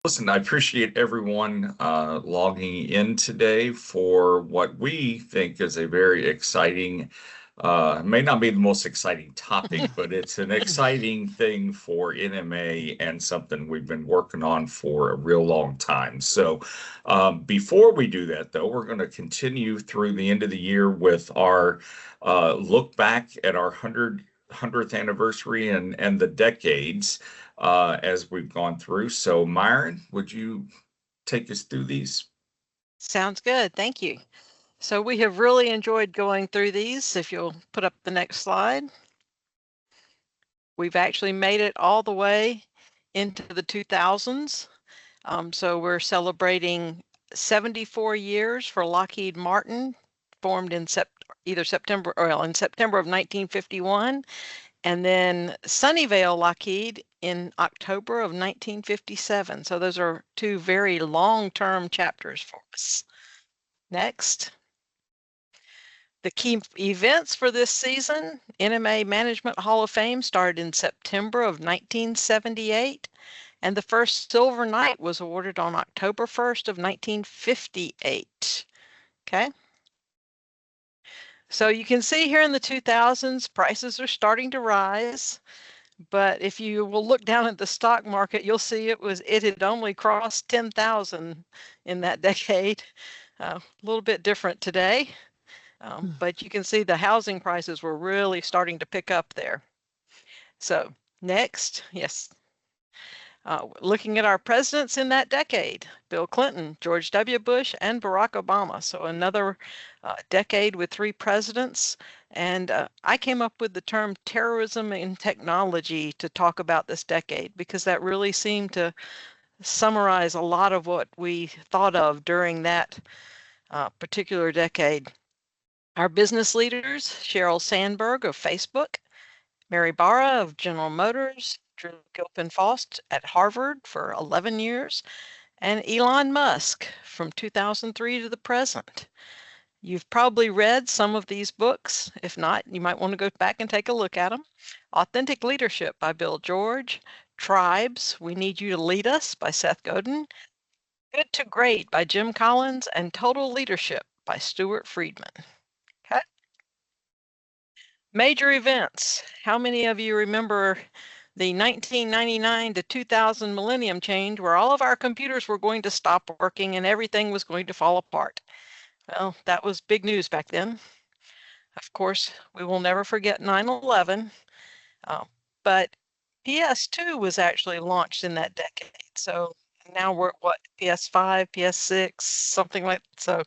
Listen, I appreciate everyone logging in today for what we think is a very exciting, may not be the most exciting topic, but it's an exciting thing for NMA and something we've been working on for a real long time. So, before we do that, though, we're going to continue through the end of the year with our look back at our 100th anniversary and the decades as we've gone through. So, Myron, would you take us through these? Sounds good. Thank you. So we have really enjoyed going through these. If you'll put up the next slide. We've actually made it all the way into the 2000s. So we're celebrating 74 years for Lockheed Martin, formed in September of 1951, and then Sunnyvale Lockheed in October of 1957. So those are two very long-term chapters for us. Next. The key events for this season, NMA Management Hall of Fame started in September of 1978, and the first Silver Knight was awarded on October 1st of 1958. Okay. So you can see here in the 2000s, prices are starting to rise. But if you will look down at the stock market, you'll see it had only crossed 10,000 in that decade. A little bit different today. But you can see the housing prices were really starting to pick up there. So next, yes. Looking at our presidents in that decade, Bill Clinton, George W. Bush, and Barack Obama. So another decade with three presidents. And I came up with the term terrorism and technology to talk about this decade because that really seemed to summarize a lot of what we thought of during that particular decade. Our business leaders, Sheryl Sandberg of Facebook, Mary Barra of General Motors, Drew Gilpin Faust at Harvard for 11 years, and Elon Musk from 2003 to the present. You've probably read some of these books. If not, you might want to go back and take a look at them. Authentic Leadership by Bill George, Tribes, We Need You to Lead Us by Seth Godin, Good to Great by Jim Collins, and Total Leadership by Stuart Friedman. Okay. Major events. How many of you remember the 1999 to 2000 millennium change where all of our computers were going to stop working and everything was going to fall apart? Well, that was big news back then. Of course, we will never forget 9/11, but PS2 was actually launched in that decade. So now we're what, PS5, PS6, something like that. So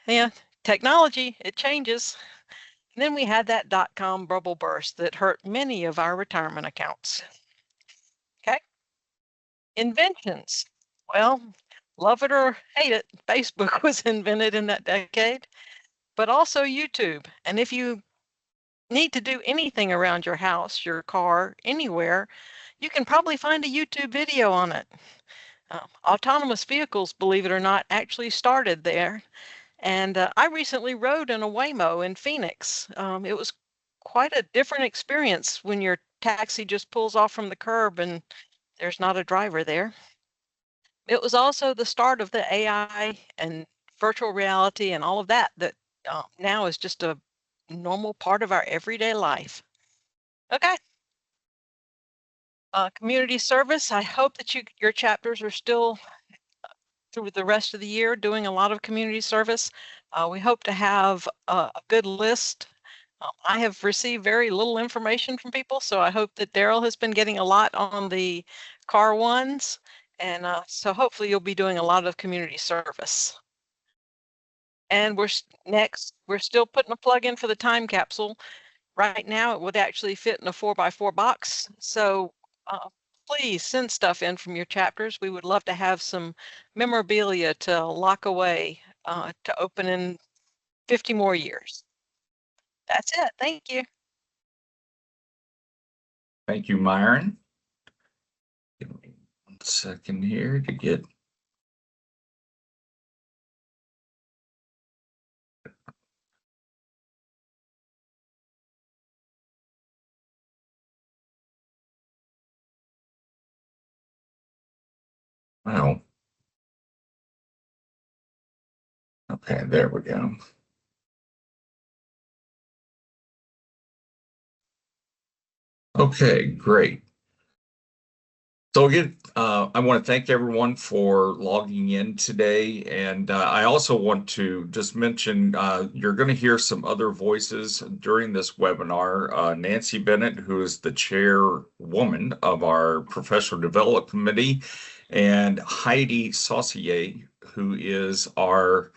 yeah, technology, it changes. And then we had that dot-com bubble burst that hurt many of our retirement accounts. Okay. Inventions. Well, love it or hate it, Facebook was invented in that decade, but also YouTube. And if you need to do anything around your house, your car, anywhere, you can probably find a YouTube video on it. Autonomous vehicles, believe it or not, actually started there. And I recently rode in a Waymo in Phoenix. It was quite a different experience when your taxi just pulls off from the curb and there's not a driver there. It was also the start of the AI and virtual reality and all of that now is just a normal part of our everyday life. Okay. Community service. I hope that your chapters are still through the rest of the year doing a lot of community service. We hope to have a good list. I have received very little information from people, so I hope that Daryl has been getting a lot on the car ones. And so hopefully you'll be doing a lot of community service. And we're still putting a plug in for the time capsule. Right now, it would actually fit in a 4x4 box. So please send stuff in from your chapters. We would love to have some memorabilia to lock away to open in 50 more years. That's it. Thank you. Thank you, Myron. Give me 1 second here to get Wow. Okay, there we go. Okay, great. So again, I want to thank everyone for logging in today. And I also want to just mention you're going to hear some other voices during this webinar. Nancy Bennett, who is the chairwoman of our Professional Development Committee, and Heidi Saucier, who is our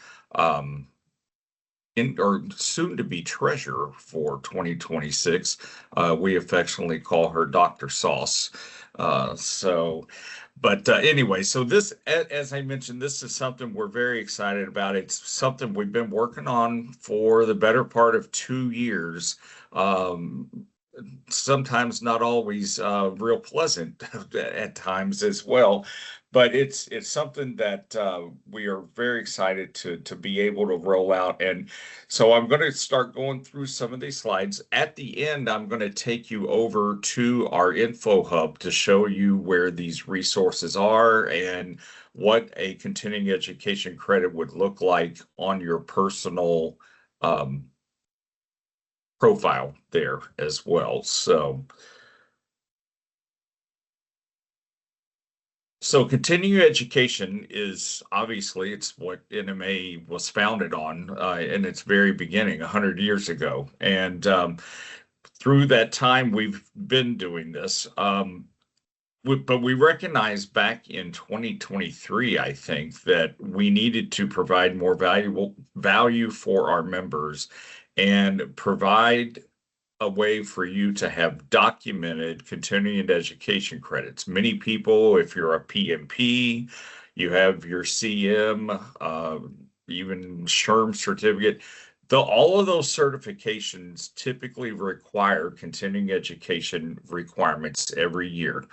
or soon to be treasurer for 2026. We affectionately call her Dr. Sauce. But anyway, so this, as I mentioned, this is something we're very excited about. It's something we've been working on for the better part of 2 years. Um, Sometimes not always real pleasant at times as well. But it's something that we are very excited to be able to roll out. And so I'm going to start going through some of these slides. At the end, I'm going to take you over to our info hub to show you where these resources are and what a continuing education credit would look like on your personal um, profile there as well. So continuing education is obviously it's what NMA was founded on in its very beginning 100 years ago. And through that time, we've been doing this. But we recognized back in 2023, I think, that we needed to provide more valuable value for our members and provide a way for you to have documented continuing education credits. Many people, if you're a PMP, you have your CM, even SHRM certificate. All of those certifications typically require continuing education requirements every year,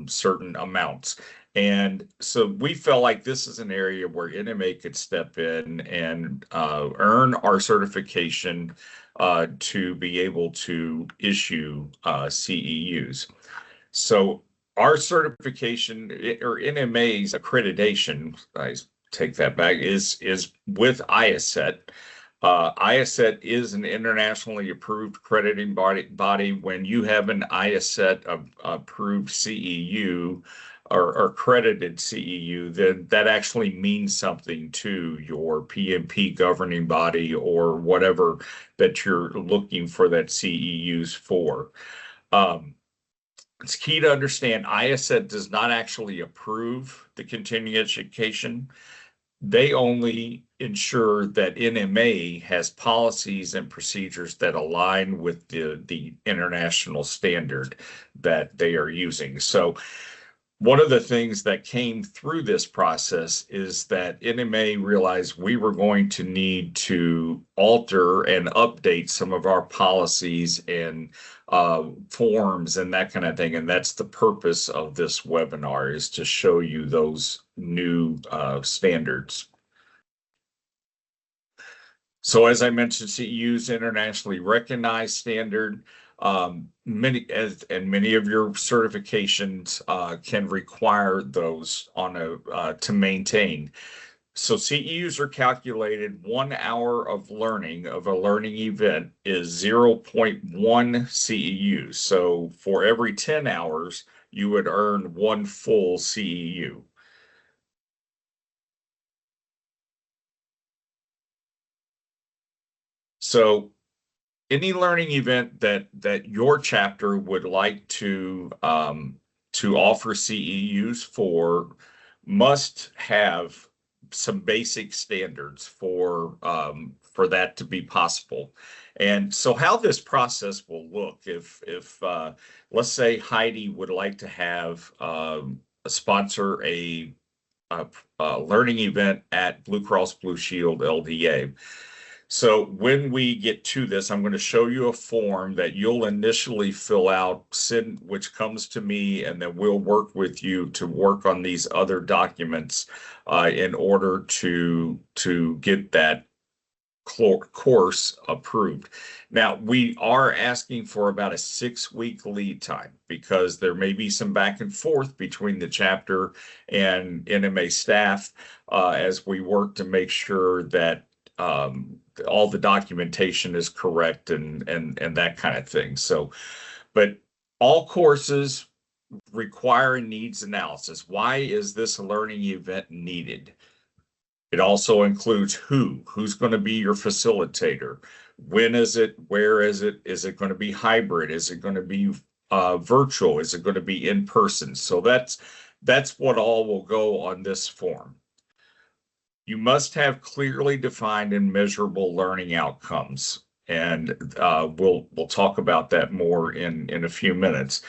certain amounts. And so we felt like this is an area where NMA could step in and earn our certification to be able to issue CEUs. So our certification or NMA's accreditation, I take that back, is with IACET. IACET is an internationally approved accrediting body. When you have an IACET approved CEU or accredited CEU, then that actually means something to your PMP governing body or whatever that you're looking for that CEUs for. Um, it's key to understand IACET does not actually approve the continuing education. They only ensure that NMA has policies and procedures that align with the international standard that they are using. So one of the things that came through this process is that NMA realized we were going to need to alter and update some of our policies and forms and that kind of thing. And that's the purpose of this webinar, is to show you those new standards. So as I mentioned, CEU's internationally recognized standard. Many of your certifications can require those on to maintain. So CEUs are calculated 1 hour of learning of a learning event is 0.1 CEUs. So for every 10 hours, you would earn one full CEU. So any learning event that your chapter would like to offer CEUs for must have some basic standards for that to be possible. And so how this process will look, if let's say Heidi would like to have sponsor a learning event at Blue Cross Blue Shield LDA. So when we get to this, I'm going to show you a form that you'll initially fill out, send, which comes to me, and then we'll work with you to work on these other documents in order to get that course approved. Now, we are asking for about a 6-week lead time because there may be some back and forth between the chapter and NMA staff as we work to make sure that all the documentation is correct and that kind of thing. So, but all courses require a needs analysis. Why is this learning event needed? It also includes who's going to be your facilitator? When is it? Where is it? Is it going to be hybrid? Is it going to be virtual? Is it going to be in person? So that's what all will go on this form. You must have clearly defined and measurable learning outcomes, and we'll talk about that more in a few minutes.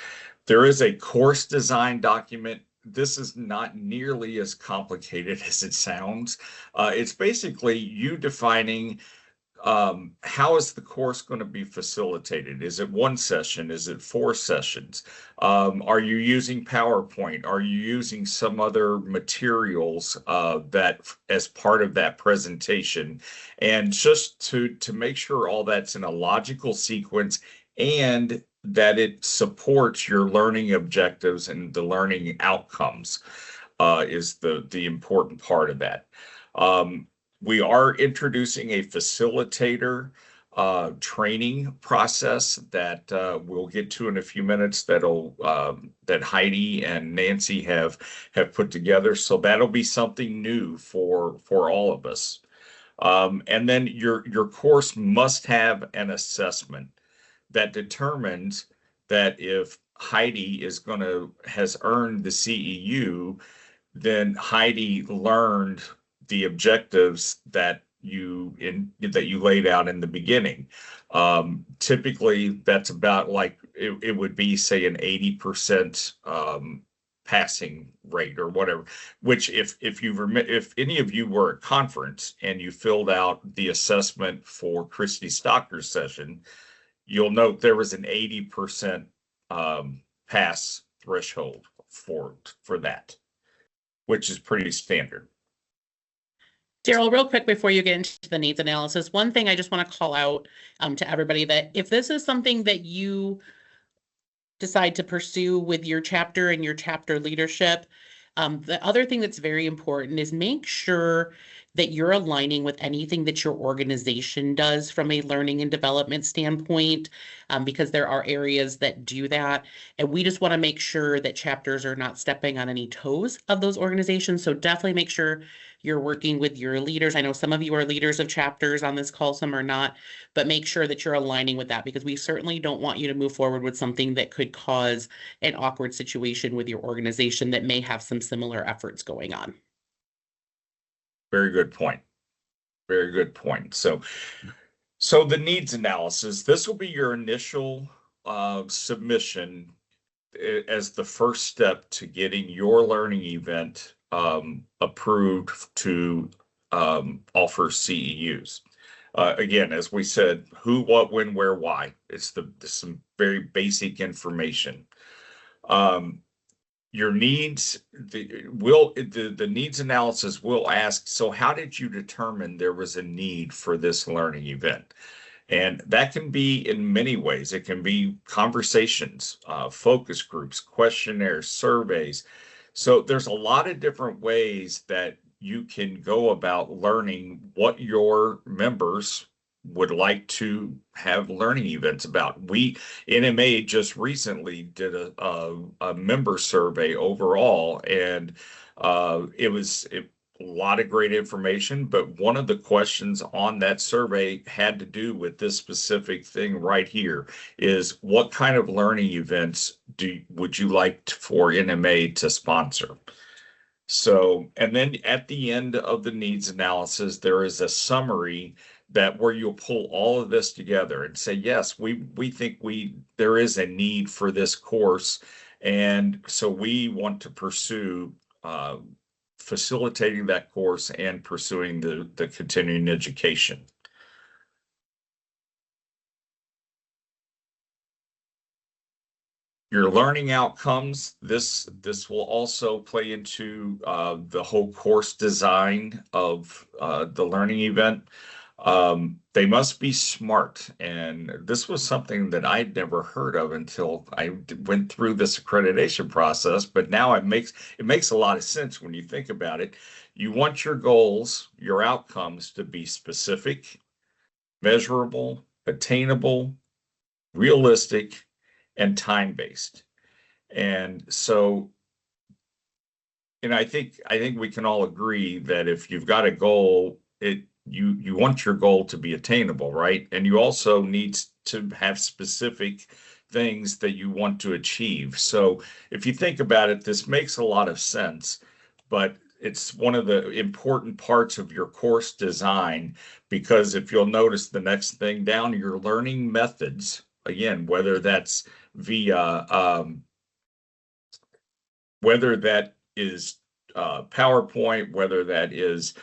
There is a course design document. This is not nearly as complicated as it sounds. It's basically you defining how is the course going to be facilitated? Is it one session? Is it 4 sessions? Are you using PowerPoint? Are you using some other materials that as part of that presentation? And just to make sure all that's in a logical sequence and that it supports your learning objectives and the learning outcomes is the important part of that. We are introducing a facilitator training process that we'll get to in a few minutes that Heidi and Nancy have put together. So that'll be something new for all of us. And then your course must have an assessment that determines that if Heidi has earned the CEU, then Heidi learned the objectives that you laid out in the beginning. Typically, that's about like it would be, say, an 80% passing rate or whatever. Which, if any of you were at conference and you filled out the assessment for Christy Stocker's session, you'll note there was an 80% pass threshold for that, which is pretty standard. Daryl, real quick before you get into the needs analysis, one thing I just want to call out to everybody, that if this is something that you decide to pursue with your chapter and your chapter leadership, the other thing that's very important is make sure that you're aligning with anything that your organization does from a learning and development standpoint, because there are areas that do that. And we just want to make sure that chapters are not stepping on any toes of those organizations. So definitely make sure you're working with your leaders. I know some of you are leaders of chapters on this call, some are not, but make sure that you're aligning with that, because we certainly don't want you to move forward with something that could cause an awkward situation with your organization that may have some similar efforts going on. Very good point. Very good point. So the needs analysis, this will be your initial submission as the first step to getting your learning event approved to offer CEUs. Again, as we said, who, what, when, where, why. It's some very basic information. Your needs, the needs analysis will ask, so how did you determine there was a need for this learning event? And that can be in many ways. It can be conversations, focus groups, questionnaires, surveys. So there's a lot of different ways that you can go about learning what your members would like to have learning events about. NMA just recently did a member survey overall, and it was a lot of great information, but one of the questions on that survey had to do with this specific thing right here, is what kind of learning events would you like for NMA to sponsor? So, and then at the end of the needs analysis, there is a summary where you'll pull all of this together and say, yes, we think there is a need for this course, and so we want to pursue facilitating that course and pursuing the continuing education. Your learning outcomes, this will also play into the whole course design of the learning event. They must be smart. And this was something that I'd never heard of until I went through this accreditation process. But now it makes a lot of sense when you think about it. You want your goals, your outcomes to be specific, measurable, attainable, realistic, and time-based. And so, I think we can all agree that if you've got a goal, you want your goal to be attainable, right? And you also need to have specific things that you want to achieve. So if you think about it, this makes a lot of sense, but it's one of the important parts of your course design, because if you'll notice the next thing down, your learning methods, again, via whether that is PowerPoint, whether that is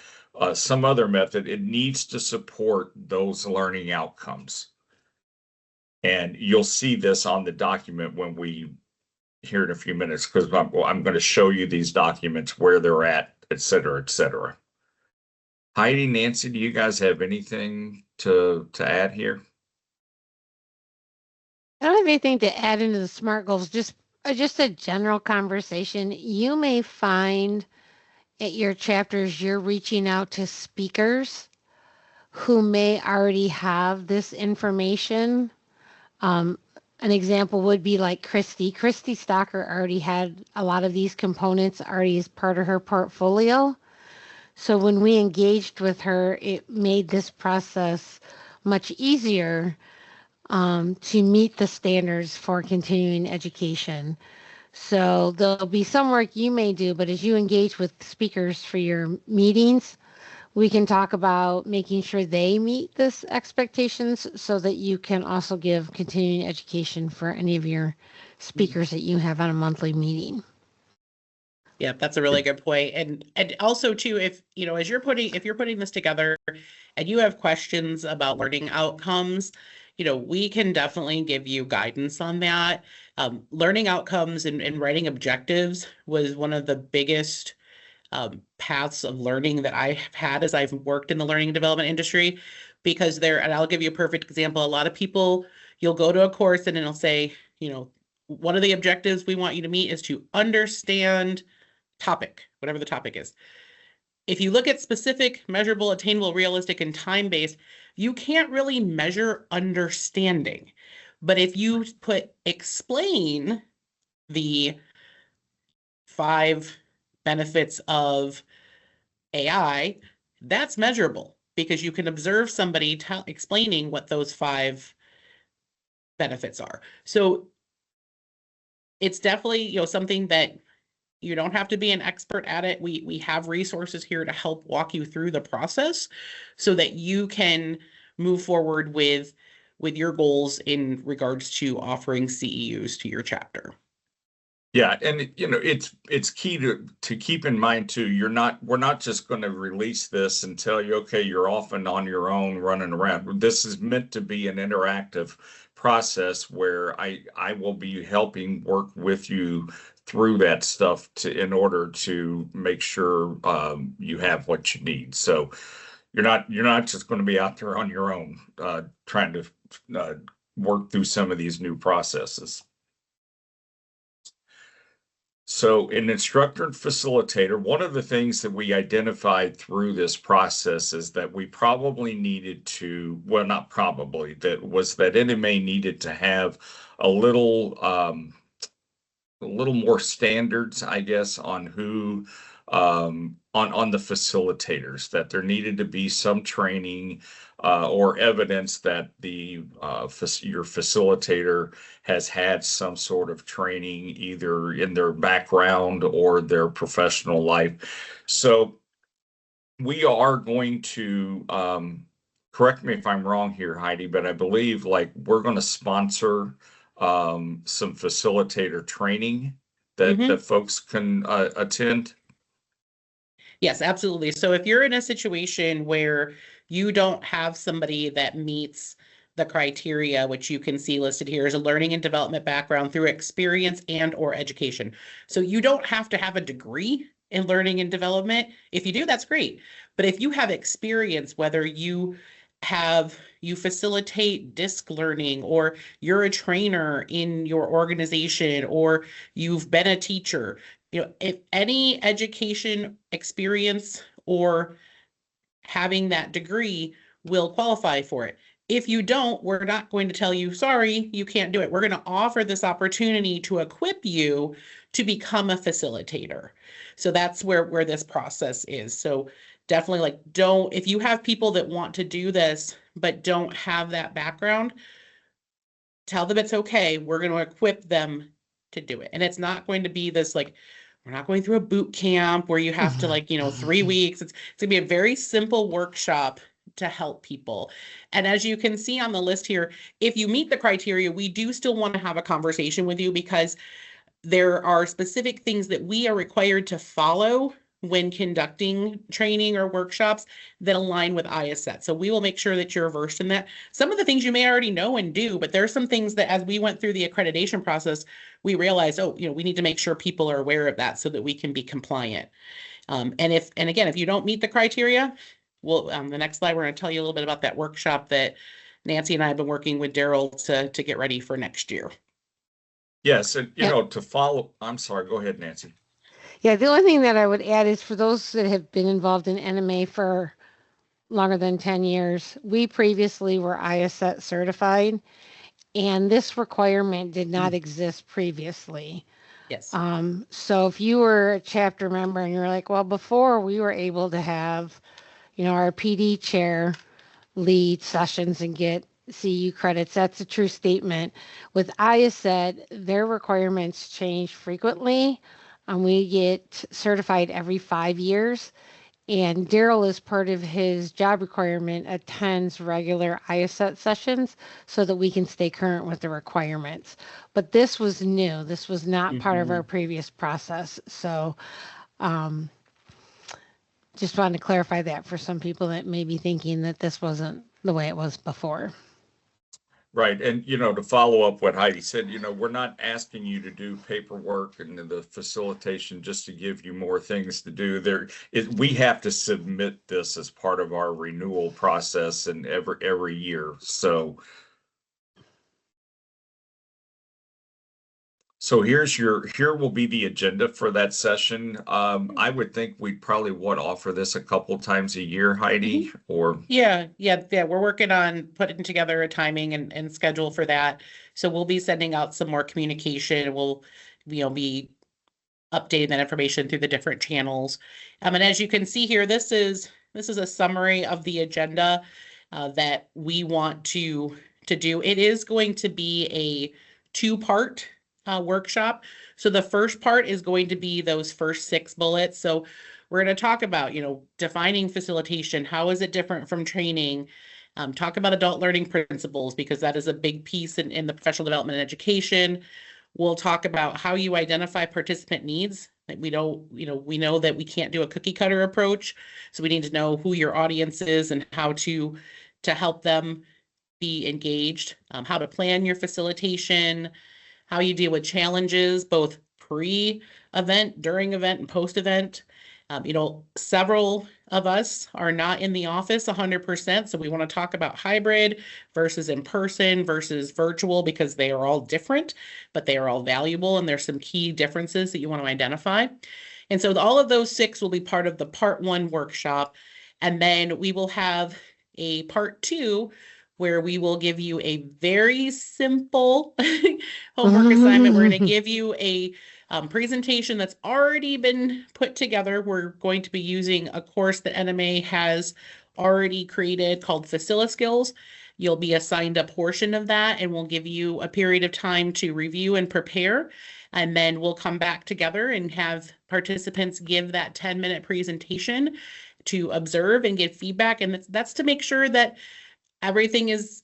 some other method, it needs to support those learning outcomes. And you'll see this on the document when we here in a few minutes, because I'm going to show you these documents, where they're at, et cetera, et cetera. Heidi, Nancy, do you guys have anything to add here? I don't have anything to add into the SMART goals, just a general conversation. You may find at your chapters you're reaching out to speakers who may already have this information. An example would be like Christy. Christy Stocker already had a lot of these components already as part of her portfolio. So when we engaged with her, it made this process much easier to meet the standards for continuing education. So there'll be some work you may do, but as you engage with speakers for your meetings, we can talk about making sure they meet this expectations so that you can also give continuing education for any of your speakers that you have on a monthly meeting. Yeah, that's a really good point. And also too, if you're putting this together and you have questions about learning outcomes, we can definitely give you guidance on that. Learning outcomes and writing objectives was one of the biggest paths of learning that I have had as I've worked in the learning and development industry, because and I'll give you a perfect example. A lot of people, you'll go to a course and it'll say, one of the objectives we want you to meet is to understand topic, whatever the topic is. If you look at specific, measurable, attainable, realistic, and time-based, you can't really measure understanding. But if you explain the 5 benefits of AI, that's measurable, because you can observe somebody explaining what those 5 benefits are. So it's definitely, something that you don't have to be an expert at it. We have resources here to help walk you through the process so that you can move forward with your goals in regards to offering CEUs to your chapter. Yeah, and it's key to keep in mind too. We're not just going to release this and tell you, okay, you're off and on your own running around. This is meant to be an interactive process where I will be helping work with you through that stuff in order to make sure you have what you need. So you're not just going to be out there on your own trying to work through some of these new processes. So an instructor and facilitator, one of the things that we identified through this process is that we probably needed to, well, not probably, that NMA needed to have a little more standards, I guess, on who on the facilitators, that there needed to be some training or evidence that your facilitator has had some sort of training either in their background or their professional life. So we are going to correct me if I'm wrong here, Heidi, but I believe we're going to sponsor some facilitator training that folks can attend. Yes, absolutely. So if you're in a situation where you don't have somebody that meets the criteria, which you can see listed here as a learning and development background through experience and or education. So you don't have to have a degree in learning and development. If you do, that's great. But if you have experience, whether you you facilitate disc learning, or you're a trainer in your organization, or you've been a teacher, if any education experience or having that degree will qualify for it. If you don't, we're not going to tell you, sorry, you can't do it. We're going to offer this opportunity to equip you to become a facilitator. So that's where this process is. So definitely, like, if you have people that want to do this but don't have that background, tell them it's okay. We're going to equip them to do it. And it's not going to be this, like, we're not going through a boot camp where you have to, like, 3 weeks. It's going to be a very simple workshop to help people. And as you can see on the list here, if you meet the criteria, we do still want to have a conversation with you, because there are specific things that we are required to follow when conducting training or workshops that align with IACET. So we will make sure that you're versed in that. Some of the things you may already know and do, but there are some things that as we went through the accreditation process, we realized, we need to make sure people are aware of that so that we can be compliant. And again, if you don't meet the criteria, the next slide, we're going to tell you a little bit about that workshop that Nancy and I have been working with Daryl to get ready for next year. Yes, and to follow, I'm sorry, go ahead, Nancy. Yeah, the only thing that I would add is for those that have been involved in NMA for longer than 10 years, we previously were IACET certified, and this requirement did not exist previously. Yes. So if you were a chapter member and you're like, well, before we were able to have, our PD chair lead sessions and get CEU credits, that's a true statement. With IACET, their requirements change frequently. We get certified every 5 years, and Daryl, as part of his job requirement, attends regular IACET sessions so that we can stay current with the requirements. But this was new. This was not part of our previous process. So just wanted to clarify that for some people that may be thinking that this wasn't the way it was before. Right. And, to follow up what Heidi said, we're not asking you to do paperwork and the facilitation just to give you more things to do. We have to submit this as part of our renewal process and every year. So here will be the agenda for that session. I would think we'd probably offer this a couple times a year, Heidi, or yeah. We're working on putting together a timing and schedule for that. So we'll be sending out some more communication. We'll be updating that information through the different channels. And as you can see here, this is a summary of the agenda that we want to do. It is going to be a 2-part workshop. So the first part is going to be those first 6 bullets. So we're going to talk about, defining facilitation. How is it different from training? Talk about adult learning principles, because that is a big piece in the professional development and education. We'll talk about how you identify participant needs. We know that we can't do a cookie cutter approach. So we need to know who your audience is and how to help them be engaged, how to plan your facilitation, how you deal with challenges, both pre-event, during event, and post-event. Several of us are not in the office 100%, so we want to talk about hybrid versus in-person versus virtual, because they are all different, but they are all valuable, and there's some key differences that you want to identify. And so all of those 6 will be part of the part 1 workshop, and then we will have a part 2 where we will give you a very simple homework assignment. We're going to give you a presentation that's already been put together. We're going to be using a course that NMA has already created called FaciliSkills. You'll be assigned a portion of that, and we'll give you a period of time to review and prepare. And then we'll come back together and have participants give that 10-minute presentation to observe and get feedback. And that's to make sure that everything is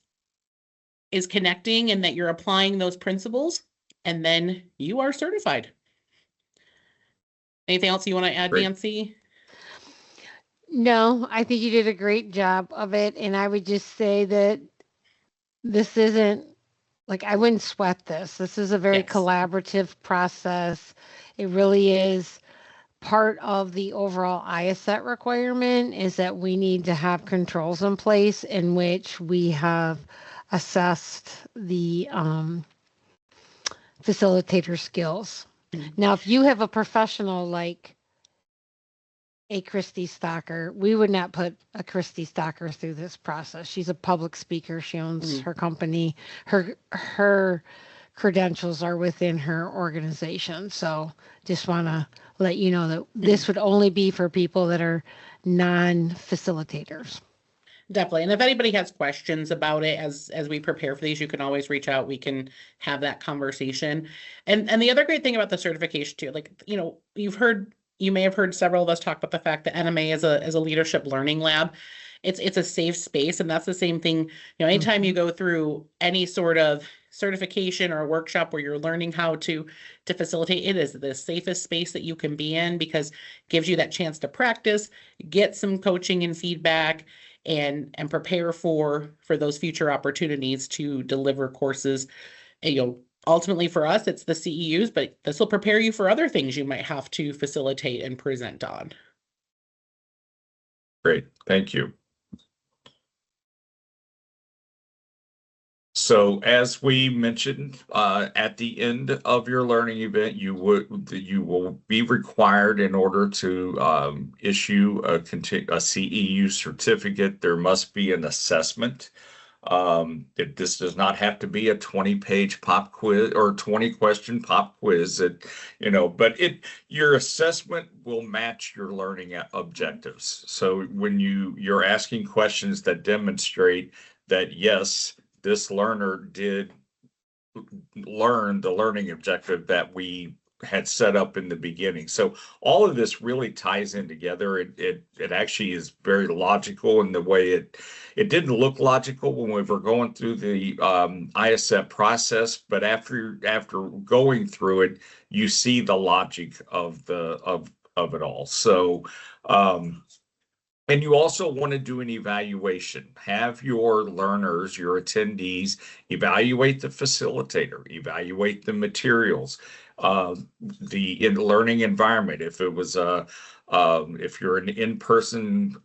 connecting and that you're applying those principles, and then you are certified. Anything else you want to add, Great. Nancy? No, I think you did a great job of it. And I would just say that this isn't, like, I wouldn't sweat this. This is a very Yes. collaborative process. It really is part of the overall IACET requirement is that we need to have controls in place in which we have assessed the facilitator skills. Now, if you have a professional like a Christy Stocker, we would not put a Christy Stocker through this process. She's a public speaker. She owns her company. Her credentials are within her organization. So just want to let you know that this would only be for people that are non-facilitators. Definitely. And if anybody has questions about it as we prepare for these, you can always reach out. We can have that conversation. And the other great thing about the certification too, like, you know, you may have heard several of us talk about the fact that NMA is a leadership learning lab. It's a safe space. And that's the same thing, you know, anytime you go through any sort of certification or a workshop where you're learning how to facilitate, it is the safest space that you can be in, because it gives you that chance to practice, get some coaching and feedback, and prepare for those future opportunities to deliver courses. And, you know, ultimately for us, it's the CEUs, but this will prepare you for other things you might have to facilitate and present on. Great, thank you. So as we mentioned, at the end of your learning event, you will be required, in order to issue a CEU certificate, there must be an assessment. This does not have to be a 20-page pop quiz or 20-question pop quiz. But your assessment will match your learning objectives. So when you're asking questions that demonstrate that, yes, this learner did learn the learning objective that we had set up in the beginning. So all of this really ties in together. It actually is very logical in the way it didn't look logical when we were going through the IACET process, but after going through it, you see the logic of it all. So and you also want to do an evaluation. Have your learners, your attendees, evaluate the facilitator, evaluate the materials, the learning environment. If it was if you're an in-person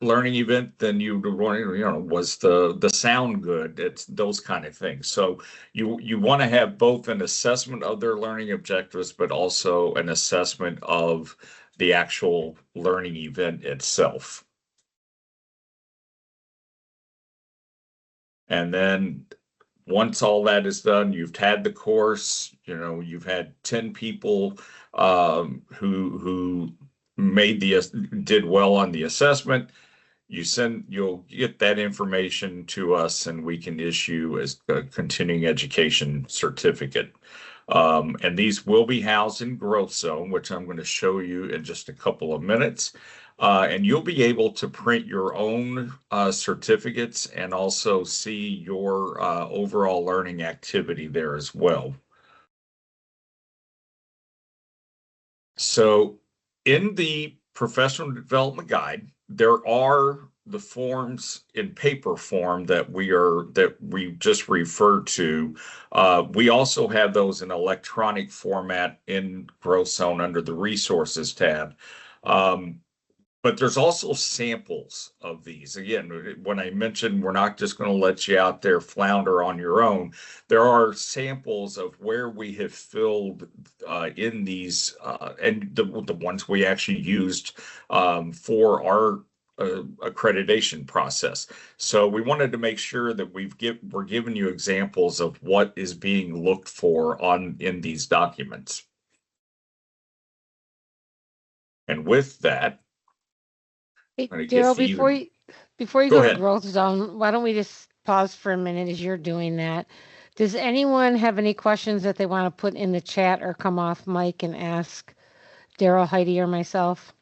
learning event, then you want, was the sound good? It's those kind of things. So you want to have both an assessment of their learning objectives, but also an assessment of the actual learning event itself. And then once all that is done, you've had the course, you've had 10 people who did well on the assessment. You'll get that information to us, and we can issue as a continuing education certificate. And these will be housed in Growth Zone, which I'm going to show you in just a couple of minutes. And you'll be able to print your own certificates and also see your overall learning activity there as well. So in the professional development guide, there are the forms in paper form that we just referred to. We also have those in electronic format in Growth Zone under the resources tab. But there's also samples of these. Again, when I mentioned we're not just going to let you out there flounder on your own, there are samples of where we have filled in these and the ones we actually used for our accreditation process. So we wanted to make sure that we're giving you examples of what is being looked for in these documents. And with that, Hey, Daryl, before you go to Growth Zone, why don't we just pause for a minute as you're doing that? Does anyone have any questions that they want to put in the chat or come off mic and ask Daryl, Heidi, or myself?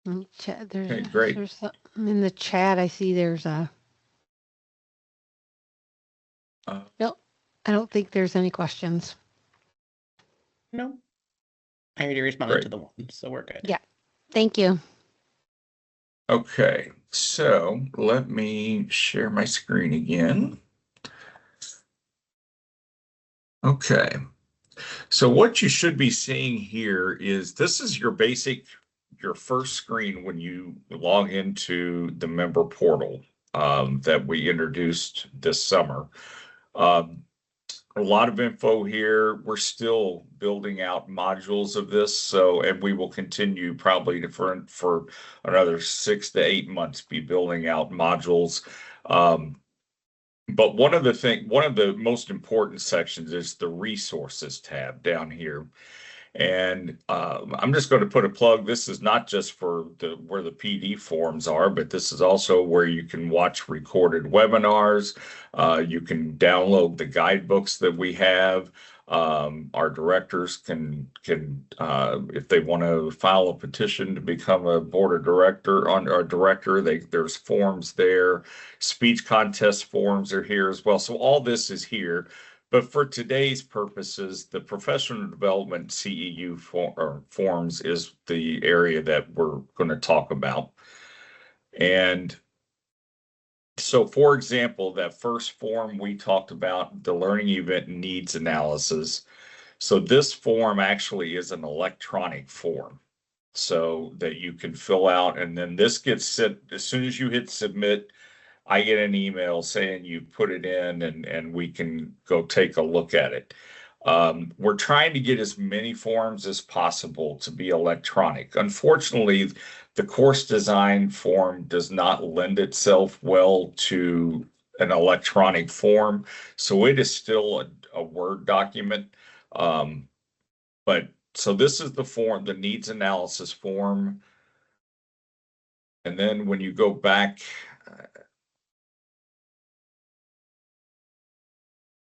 There's something in the chat. I see there's a. No, I don't think there's any questions. No, I already responded to the one, so we're good. Yeah, thank you. Okay, so let me share my screen again. Okay, so what you should be seeing here is this is your first screen when you log into the member portal that we introduced this summer. Um, a lot of info here. We're still building out modules of this, so and we will continue probably for another 6 to 8 months be building out modules. But one of the most important sections is the resources tab down here. And I'm just going to put a plug. This is not just for where the PD forums are, but this is also where you can watch recorded webinars. You can download the guidebooks that we have. Our directors can if they want to file a petition to become a board of director on our director, there's forms there. Speech contest forms are here as well. So all this is here. But for today's purposes, the professional development CEU forms is the area that we're going to talk about. And so, for example, that first form we talked about, the learning event needs analysis. So this form actually is an electronic form so that you can fill out, and then this gets sent as soon as you hit submit. I get an email saying you put it in and we can go take a look at it. We're trying to get as many forms as possible to be electronic. Unfortunately, the course design form does not lend itself well to an electronic form, so it is still a Word document. But so this is the form, the needs analysis form. And then when you go back,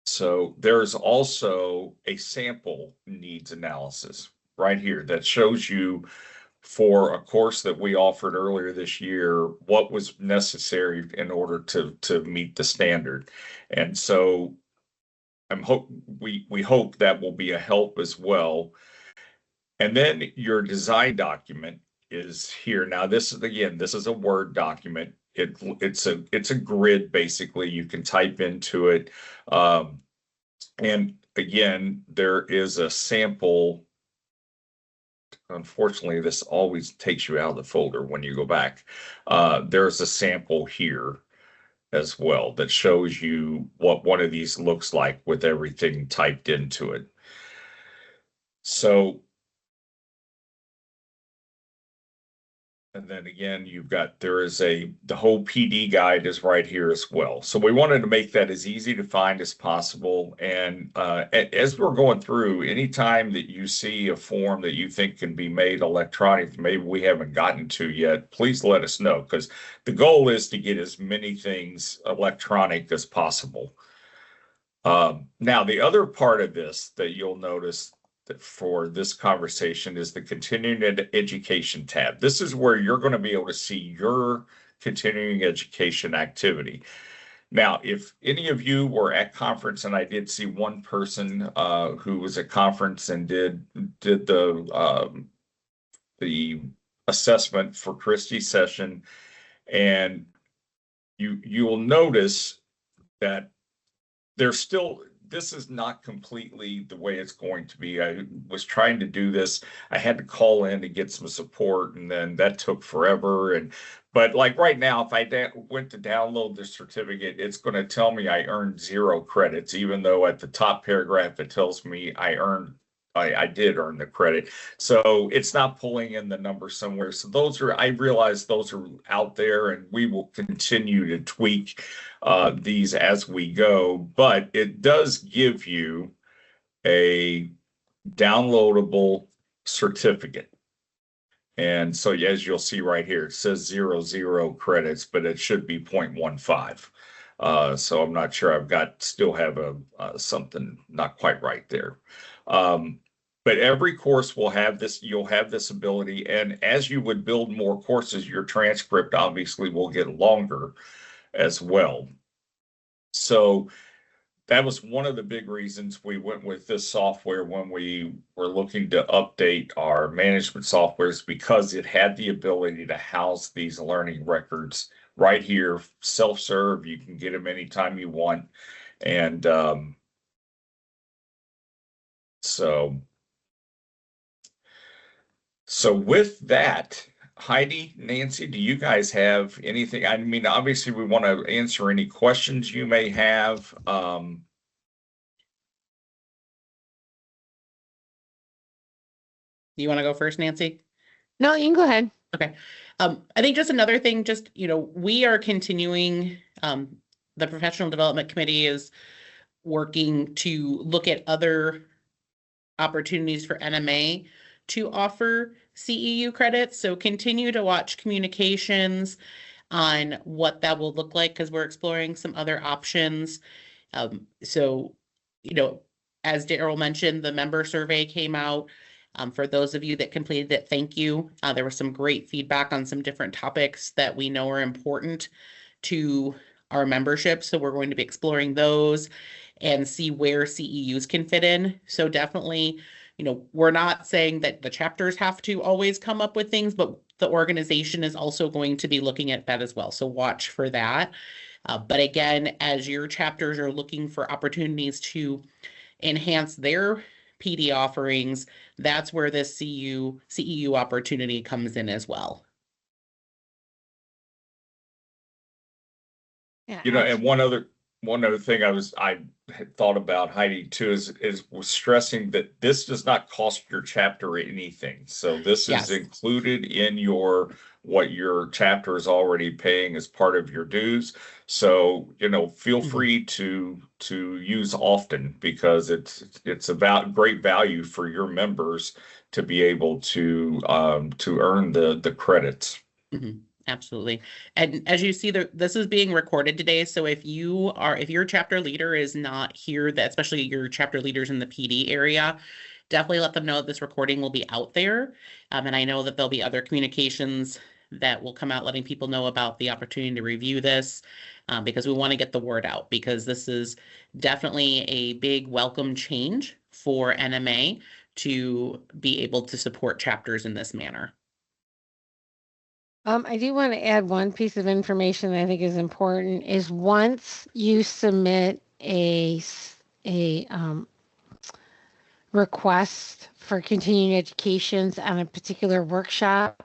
so there's also a sample needs analysis right here that shows you for a course that we offered earlier this year, what was necessary in order to meet the standard. And so we hope that will be a help as well. And then your design document is here. Now, this is a Word document. It's a grid basically. You can type into it. And again, there is a sample. Unfortunately, this always takes you out of the folder when you go back. There's a sample here as well that shows you what one of these looks like with everything typed into it. So, and then again, the whole PD guide is right here as well. So we wanted to make that as easy to find as possible. And as we're going through, anytime that you see a form that you think can be made electronic, maybe we haven't gotten to yet, please let us know, because the goal is to get as many things electronic as possible. Now, the other part of this that you'll notice for this conversation is the continuing education tab. This is where you're going to be able to see your continuing education activity. Now, if any of you were at conference, and I did see one person who was at conference and did the assessment for Christie's session, and you will notice that this is not completely the way it's going to be. I was trying to do this. I had to call in to get some support, and then that took forever. But like right now, if I went to download the certificate, it's going to tell me I earned 0 credits, even though at the top paragraph it tells me I did earn the credit. So it's not pulling in the number somewhere. So I realize those are out there, and we will continue to tweak these as we go. But it does give you a downloadable certificate. And so as you'll see right here, it says 0 credits, but it should be 0.15. So I'm not sure. Still have something not quite right there. But every course will have this. You'll have this ability, and as you would build more courses, your transcript obviously will get longer as well. So that was one of the big reasons we went with this software when we were looking to update our management softwares, because it had the ability to house these learning records right here, self-serve. You can get them anytime you want. And so with that, Heidi, Nancy, do you guys have anything? I mean, obviously we want to answer any questions you may have. You want to go first, Nancy? No, you can go ahead. Okay. I think just another thing, just, we are continuing, the professional development committee is working to look at other opportunities for NMA to offer CEU credits. So continue to watch communications on what that will look like, because we're exploring some other options. So, as Daryl mentioned, the member survey came out. For those of you that completed it, thank you. There was some great feedback on some different topics that we know are important to our membership. So we're going to be exploring those and see where CEUs can fit in. So definitely, we're not saying that the chapters have to always come up with things, but the organization is also going to be looking at that as well. So watch for that. But again, as your chapters are looking for opportunities to enhance their PD offerings, that's where this CEU opportunity comes in as well. Yeah, And one other thing I had thought about, Heidi, too, is was stressing that this does not cost your chapter anything. So this Yes. is included in what your chapter is already paying as part of your dues. So, feel free to use often, because it's about great value for your members to be able to earn the credits. Mm-hmm. Absolutely. And as you see, this is being recorded today. So if your chapter leader is not here, especially your chapter leaders in the PD area, definitely let them know that this recording will be out there. And I know that there'll be other communications that will come out letting people know about the opportunity to review this, because we want to get the word out, because this is definitely a big welcome change for NMA to be able to support chapters in this manner. I do want to add one piece of information that I think is important, is once you submit a request for continuing educations on a particular workshop,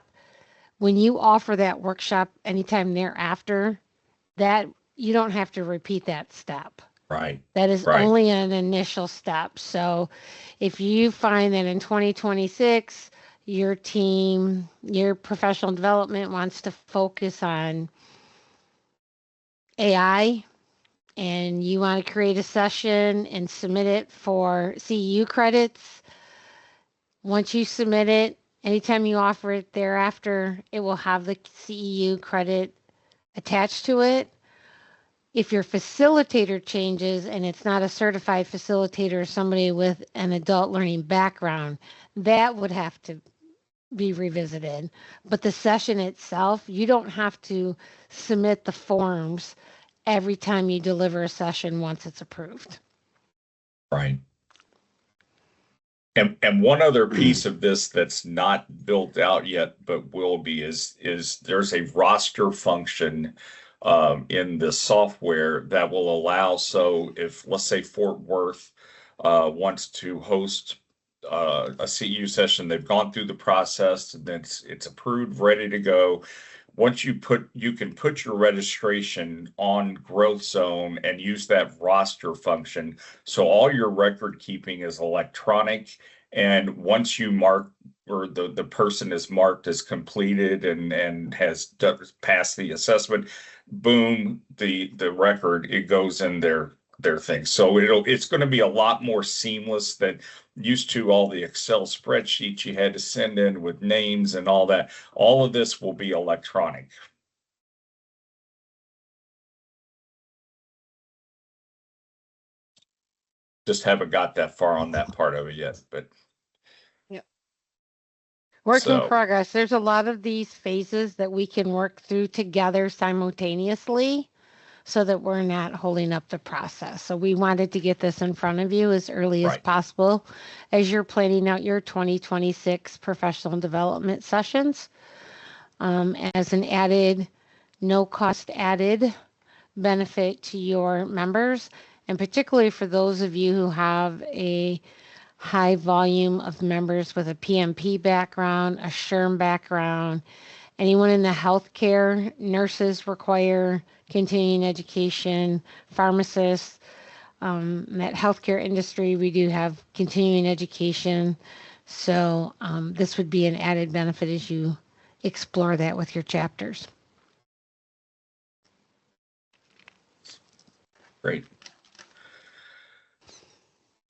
when you offer that workshop anytime thereafter, that you don't have to repeat that step. Right. That is Right. only an initial step. So if you find that in 2026, your team, your professional development wants to focus on AI, and you want to create a session and submit it for CEU credits, once you submit it, anytime you offer it thereafter, it will have the CEU credit attached to it. If your facilitator changes and it's not a certified facilitator or somebody with an adult learning background, that would have to be revisited. But the session itself, you don't have to submit the forms every time you deliver a session once it's approved. Right. And one other piece of this that's not built out yet, but will be, is there's a roster function in the software that will allow. So if, let's say, Fort Worth wants to host a CEU session, they've gone through the process, and it's approved, ready to go. Once you can put your registration on Growth Zone and use that roster function. So all your record keeping is electronic. And once you mark, or the person is marked as completed and has passed the assessment, boom, the record, it goes in their thing. So it's going to be a lot more seamless than used to all the Excel spreadsheets you had to send in with names and all that. All of this will be electronic. Just haven't got that far on that part of it yet, but work in progress. There's a lot of these phases that we can work through together simultaneously, so that we're not holding up the process. So we wanted to get this in front of you as early as Right. possible as you're planning out your 2026 professional development sessions. As an added, no cost added benefit to your members, and particularly for those of you who have a high volume of members with a PMP background, a SHRM background, anyone in the healthcare, nurses require continuing education, pharmacists, that healthcare industry, we do have continuing education. So this would be an added benefit as you explore that with your chapters. Great.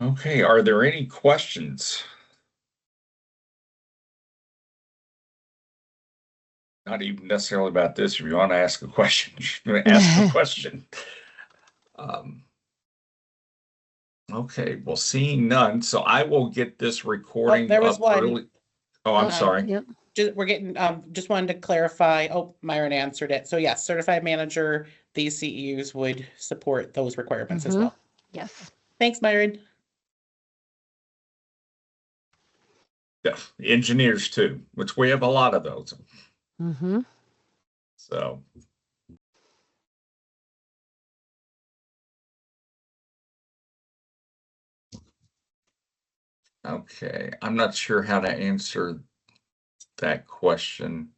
Okay, are there any questions? Not even necessarily about this. If you want to ask a question, you're going to ask a question. Okay, well, seeing none, so I will get this recording there was up one. early. Oh, I'm sorry. Yep. We're getting, just wanted to clarify. Oh, Myron answered it. So yes, certified manager, these CEUs would support those requirements as well. Yes. Thanks, Myron. Yeah, engineers too, which we have a lot of those. Mm-hmm. So. Okay, I'm not sure how to answer that question.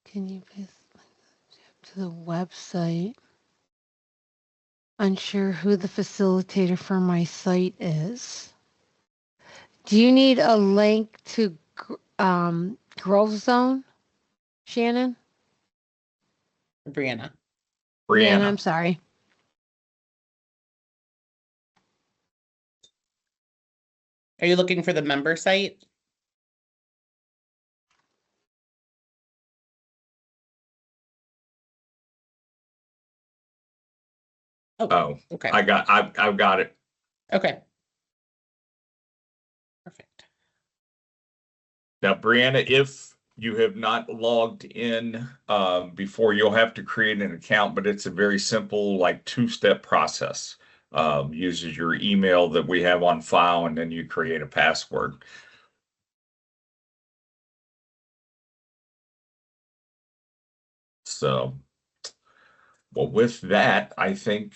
Can you please to the website? Unsure who the facilitator for my site is. Do you need a link to Growth Zone, Shannon? Brianna. Brianna, Brianna. I'm sorry. Are you looking for the member site? Oh, Okay. I've got it. Okay. Perfect. Now, Brianna, if you have not logged in before, you'll have to create an account, but it's a very simple, like 2-step process. Uses your email that we have on file, and then you create a password. So, well, with that, I think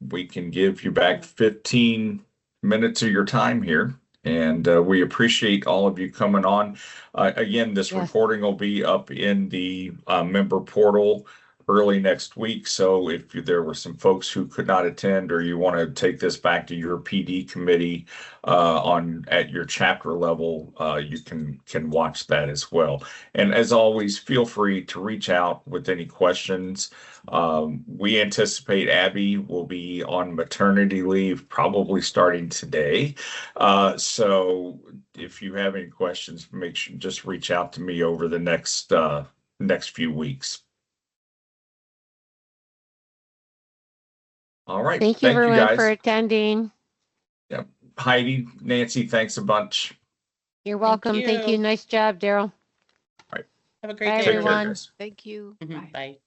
we can give you back 15 minutes of your time here. And we appreciate all of you coming on. Again, this Yes. recording will be up in the member portal early next week. So if there were some folks who could not attend, or you want to take this back to your PD committee at your chapter level, you can watch that as well. And as always, feel free to reach out with any questions. We anticipate Abby will be on maternity leave, probably starting today. So if you have any questions, make sure just reach out to me over the next few weeks. All right. Thank you, everyone, guys. for attending. Yep. Heidi, Nancy, thanks a bunch. You're welcome. Thank you. Nice job, Daryl. All right. Have a great Bye, day, Take care, everyone. guys. Thank you. Mhm. Bye.